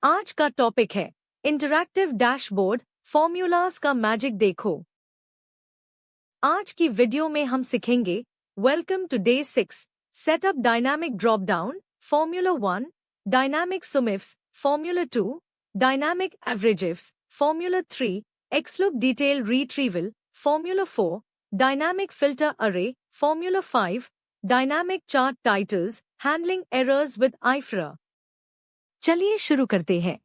आज का टॉपिक है इंटरैक्टिव डैशबोर्ड, फॉर्मूलाज का मैजिक देखो। आज की वीडियो में हम सीखेंगे welcome to day 6, setup dynamic drop down, formula 1, dynamic SUMIFS, formula 2, dynamic averages, formula 3, XLOOKUP detail retrieval, formula 4, dynamic filter array, formula 5, dynamic chart titles, handling errors with IFERROR. चलिए शुरू करते हैं।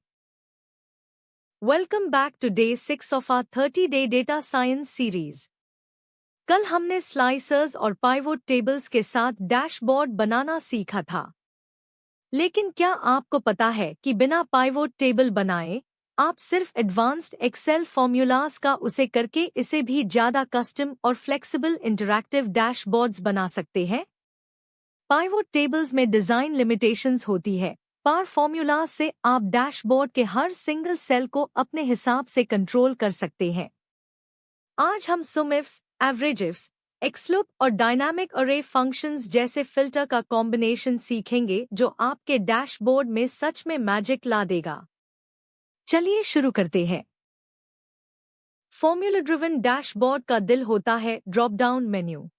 Welcome back to day 6 of our 30-day data science series. कल हमने slicers और pivot tables के साथ dashboard बनाना सीखा था। लेकिन क्या आपको पता है कि बिना पाइवोट टेबल बनाए आप सिर्फ एडवांस्ड एक्सेल फॉर्मूलाज का उसे करके इसे भी ज्यादा कस्टम और फ्लेक्सिबल इंटरैक्टिव डैशबोर्ड्स बना सकते हैं? पाइवोट टेबल्स में डिजाइन लिमिटेशंस होती है। पावर फॉर्मूला से आप डैशबोर्ड के हर सिंगल सेल को अपने हिसाब से कंट्रोल कर सकते हैं। आज हम सुमिफ्स, एवरेजेस, एक्सलूप और डायनामिक अरे फंक्शंस जैसे फिल्टर का कॉम्बिनेशन सीखेंगे जो आपके डैशबोर्ड में सच में मैजिक ला देगा। चलिए शुरू करते हैं। फॉर्मूला ड्रिवन डैशबोर्ड का दिल होता है ड्रॉप डाउन मेन्यू।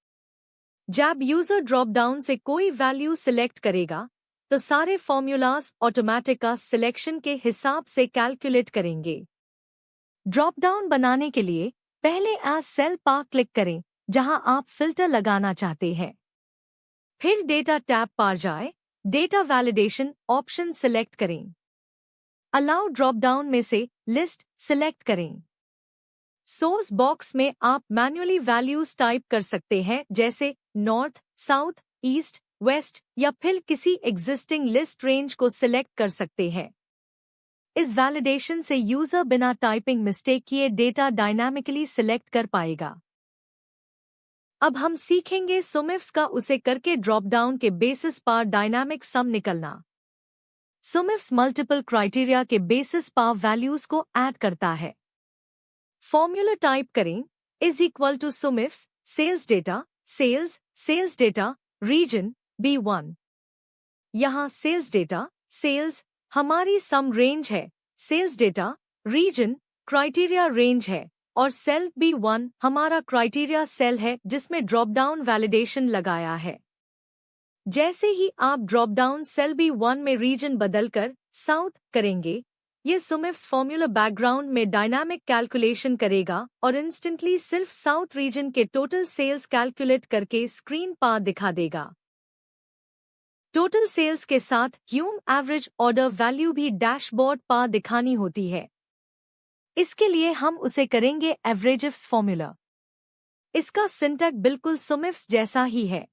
जब यूजर ड्रॉप डाउन से कोई वैल्यू सिलेक्ट करेगा तो सारे फॉर्मूलाज ऑटोमेटिक सिलेक्शन के हिसाब से कैलकुलेट करेंगे। ड्रॉप डाउन बनाने के लिए पहले एज सेल पर क्लिक करें जहां आप फिल्टर लगाना चाहते हैं। फिर डेटा टैब पर जाएं, डेटा वैलिडेशन ऑप्शन सिलेक्ट करें। अलाउ ड्रॉप डाउन में से लिस्ट सिलेक्ट करें। सोर्स बॉक्स में आप मैन्युअली वैल्यूज टाइप कर सकते हैं जैसे नॉर्थ, साउथ, ईस्ट, वेस्ट या फिर किसी एग्जिस्टिंग लिस्ट रेंज को सिलेक्ट कर सकते हैं। इस वैलिडेशन से यूजर बिना टाइपिंग मिस्टेक किए डेटा डायनामिकली सिलेक्ट कर पाएगा। अब हम सीखेंगे सुमिफ्स का उसे करके ड्रॉप डाउन के बेसिस पर डायनामिक सम निकलना। सुमिफ्स मल्टीपल क्राइटेरिया के बेसिस पर वैल्यूज को ऐड करता है। फॉर्मूला टाइप करें is equal to SUMIFS sales data, sales data, region B1। यहाँ सेल्स डेटा, सेल्स हमारी सम रेंज है, sales data, region criteria range है और सेल B1 हमारा क्राइटेरिया सेल है जिसमें ड्रॉप डाउन वैलिडेशन लगाया है। जैसे ही आप ड्रॉप डाउन सेल B1 में रीजन बदलकर साउथ करेंगे, ये सुमिफ्स फॉर्मूला बैकग्राउंड में डायनामिक कैलकुलेशन करेगा और इंस्टेंटली सिर्फ साउथ रीजन के टोटल सेल्स कैलकुलेट करके स्क्रीन पर दिखा देगा। टोटल सेल्स के साथ ह्यूम एवरेज ऑर्डर वैल्यू भी डैशबोर्ड पर दिखानी होती है। इसके लिए हम उसे करेंगे एवरेजेस फॉर्मूला। इसका सिंटैक्स बिल्कुल सुमिफ्स जैसा ही है।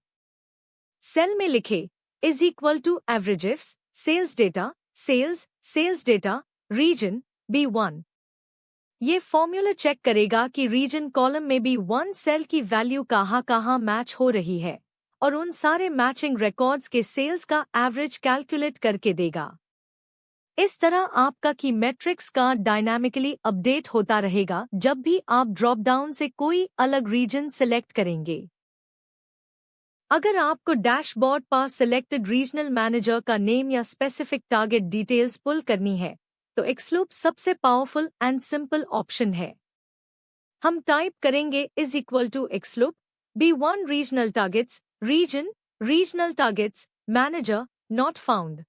सेल में लिखे is equal to averages sales data, sales data, region B1। ये फॉर्मूला चेक करेगा कि रीजन कॉलम में B1 सेल की वैल्यू कहाँ मैच हो रही है और उन सारे मैचिंग रिकॉर्ड्स के सेल्स का एवरेज कैलकुलेट करके देगा। इस तरह आपका की मैट्रिक्स का डायनामिकली अपडेट होता रहेगा जब भी आप ड्रॉप डाउन से कोई अलग रीजन सिलेक्ट करेंगे। अगर आपको डैशबोर्ड पर सिलेक्टेड रीजनल मैनेजर का नेम या स्पेसिफिक टारगेट डिटेल्स पुल करनी है तो एक्सलूप सबसे पावरफुल एंड सिंपल ऑप्शन है। हम टाइप करेंगे is equal to XLOOKUP B1 regional targets, regional targets, manager not found.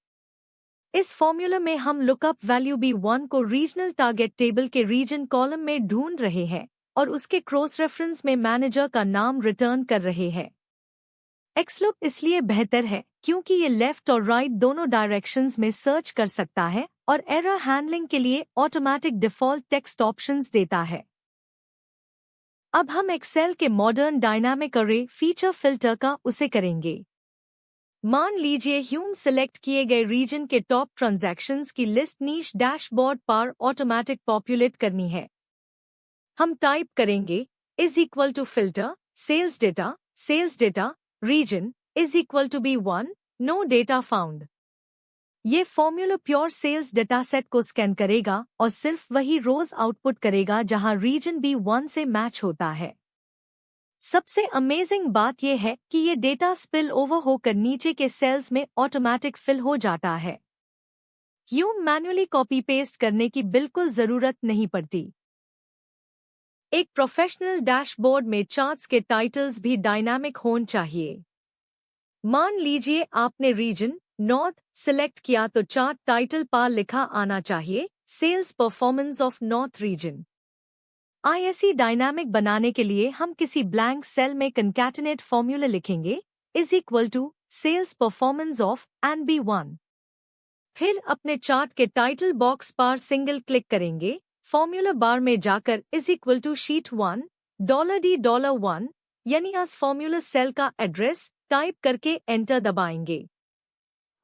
इस फॉर्मूला में हम लुकअप वैल्यू B1 को रीजनल टारगेट टेबल के रीजन कॉलम में ढूंढ रहे हैं और उसके क्रॉस रेफरेंस में मैनेजर का नाम रिटर्न कर रहे हैं। एक्सलूप इसलिए बेहतर है क्योंकि ये लेफ्ट और राइट दोनों डायरेक्शंस में सर्च कर सकता है और एरर हैंडलिंग के लिए ऑटोमेटिक डिफॉल्ट टेक्स्ट ऑप्शंस देता है। अब हम एक्सेल के मॉडर्न डायनामिक अरे फीचर फिल्टर का उसे करेंगे। मान लीजिए ह्यूम सिलेक्ट किए गए रीजन के टॉप ट्रांजैक्शंस की लिस्ट नीश डैशबोर्ड पर ऑटोमेटिक पॉपुलेट करनी है। हम टाइप करेंगे is equal to filter sales data, region is equal to B1 no data found. ये फॉर्मूला प्योर सेल्स डेटासेट को स्कैन करेगा और सिर्फ वही रोज आउटपुट करेगा जहां रीजन B1 से मैच होता है। सबसे अमेजिंग बात यह है कि ये डेटा स्पिल ओवर होकर नीचे के सेल्स में ऑटोमेटिक फिल हो जाता है। क्यों मैन्युअली कॉपी पेस्ट करने की बिल्कुल जरूरत नहीं पड़ती। एक प्रोफेशनल डैशबोर्ड में चार्ट्स के टाइटल्स भी डायनामिक होने चाहिए। मान लीजिए आपने रीजन नॉर्थ सिलेक्ट किया तो चार्ट टाइटल पर लिखा आना चाहिए sales performance of north region. ISE dynamic बनाने के लिए हम किसी ब्लैंक सेल में कंकैटिनेट फॉर्मूला लिखेंगे is equal to sales performance of and B1। फिर अपने चार्ट के टाइटल बॉक्स पर सिंगल क्लिक करेंगे, फॉर्मूला बार में जाकर is equal to sheet 1 $D1 यानी अस फॉर्मूला सेल का एड्रेस टाइप करके एंटर दबाएंगे।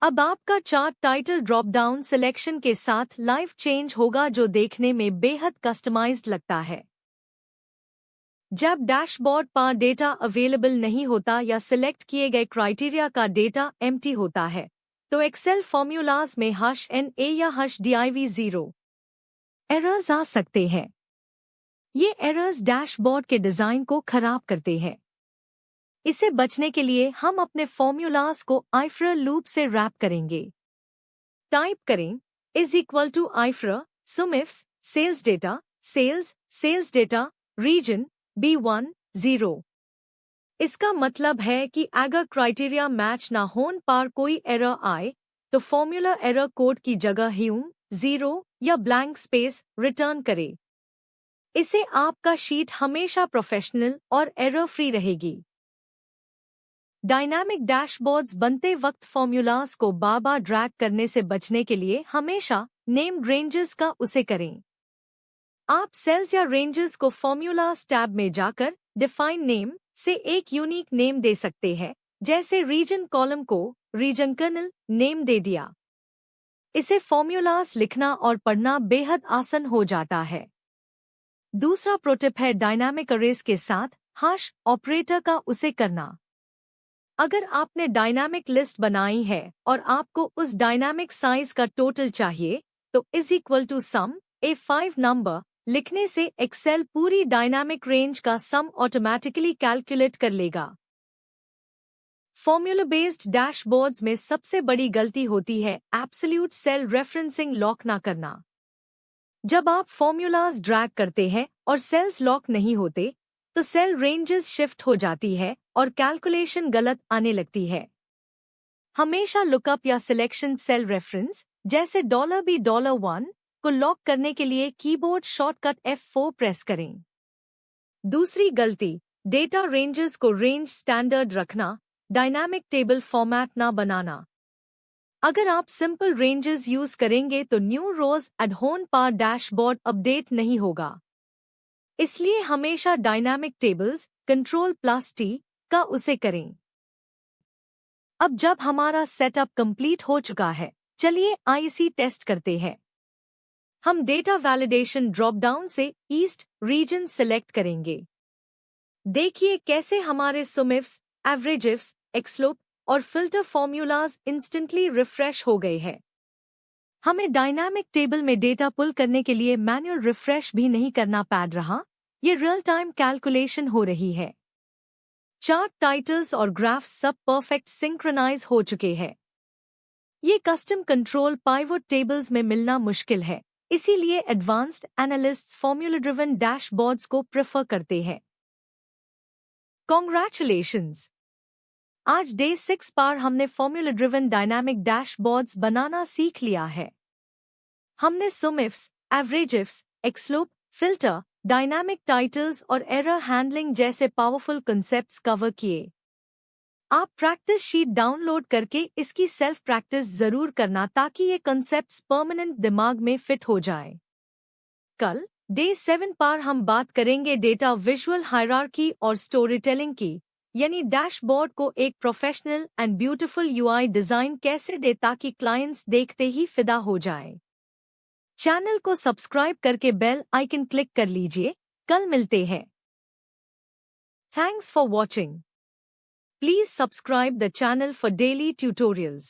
अब आपका chart title drop down selection के साथ लाइव चेंज होगा जो देखने में बेहद कस्टमाइज्ड लगता है। जब डैशबोर्ड पर डेटा अवेलेबल नहीं होता या सिलेक्ट किए गए क्राइटेरिया का डेटा एम्प्टी होता है तो एक्सेल फॉर्मूलाज में -NA या -DIV0 एरर्स आ सकते हैं। ये एरर्स डैशबोर्ड के डिजाइन को खराब करते हैं। इसे बचने के लिए हम अपने फॉर्मूलाज को आइफ्रा लूप से रैप करेंगे। टाइप करें is equal to IFERROR SUMIFS sales data region B1 0। इसका मतलब है कि अगर क्राइटेरिया मैच ना होने पर कोई एरर आए तो फॉर्मूला एरर कोड की जगह ह्यूम 0 या ब्लैंक स्पेस रिटर्न करे। इससे आपका शीट हमेशा प्रोफेशनल और एरर फ्री रहेगी। डायनामिक डैशबोर्ड्स बनते वक्त फॉर्मूलाज को बार बार ड्रैग करने से बचने के लिए हमेशा नेम्ड रेंजेस का उसे करें। आप सेल्स या रेंजेस को फॉर्मूलाज टैब में जाकर डिफाइन नेम से एक यूनिक नेम दे सकते हैं, जैसे रीजन कॉलम को रीजन कर्नल नेम दे दिया। इसे फॉर्मूलाज लिखना और पढ़ना बेहद आसान हो जाता है। दूसरा प्रोटिप है डायनामिक अरेज के साथ हाश ऑपरेटर का उसे करना। अगर आपने डायनामिक लिस्ट बनाई है और आपको उस डायनामिक साइज का टोटल चाहिए तो is equal to sum A5 number लिखने से एक्सेल पूरी डायनामिक रेंज का सम ऑटोमेटिकली कैलकुलेट कर लेगा। फॉर्मूला बेस्ड डैशबोर्ड्स में सबसे बड़ी गलती होती है एब्सोल्यूट सेल रेफरेंसिंग लॉक ना करना। जब आप फॉर्मूलाज ड्रैग करते हैं और सेल्स लॉक नहीं होते तो सेल रेंजेस शिफ्ट हो जाती है और कैलकुलेशन गलत आने लगती है। हमेशा लुकअप या सिलेक्शन सेल रेफरेंस जैसे $B$1 को लॉक करने के लिए कीबोर्ड शॉर्टकट F4 प्रेस करें। दूसरी गलती डेटा रेंजेस को रेंज स्टैंडर्ड रखना, डायनामिक टेबल फॉर्मेट ना बनाना। अगर आप सिंपल रेंजेस यूज करेंगे तो न्यू रोज एड होने पर डैशबोर्ड अपडेट नहीं होगा। इसलिए हमेशा डायनामिक टेबल्स Ctrl+T का उसे करें। अब जब हमारा सेटअप कंप्लीट हो चुका है, चलिए ISE टेस्ट करते हैं। हम डेटा वैलिडेशन ड्रॉप डाउन से ईस्ट रीजन सेलेक्ट करेंगे। देखिए कैसे हमारे सुमिफ्स, एवरेजिफ्स, एक्सलोप और फिल्टर फॉर्मूलाज इंस्टेंटली रिफ्रेश हो गए हैं। हमें डायनामिक टेबल में डेटा पुल करने के लिए मैन्युअल रिफ्रेश भी नहीं करना पड़ रहा, ये रियल टाइम कैलकुलेशन हो रही है। चार्ट टाइटल्स और ग्राफ्स सब परफेक्ट सिंक्रोनाइज हो चुके हैं। ये कस्टम कंट्रोल पाइवोट टेबल्स में मिलना मुश्किल है, इसीलिए advanced analysts formula driven dashboards को प्रेफर करते हैं। कॉन्ग्रेचुलेशंस! आज डे 6 पर हमने फॉर्मूला ड्रिवन डायनामिक डैशबोर्ड्स बनाना सीख लिया है। हमने सुमिफ्स, एवरेजिफ्स, एक्सलोप, फिल्टर, डायनामिक टाइटल्स और एरर हैंडलिंग जैसे पावरफुल कॉन्सेप्ट्स कवर किए। आप प्रैक्टिस शीट डाउनलोड करके इसकी सेल्फ प्रैक्टिस जरूर करना ताकि ये कॉन्सेप्ट्स परमानेंट दिमाग में फिट हो जाए। कल डे 7 पर हम बात करेंगे डेटा विजुअल हायरार्की और स्टोरी टेलिंग की, यानी डैशबोर्ड को एक professional and beautiful UI design कैसे दे ताकि क्लाइंट्स देखते ही फिदा हो जाए। चैनल को सब्सक्राइब करके बेल आइकन क्लिक कर लीजिए। कल मिलते हैं। Thanks for watching. Please subscribe the channel for daily tutorials.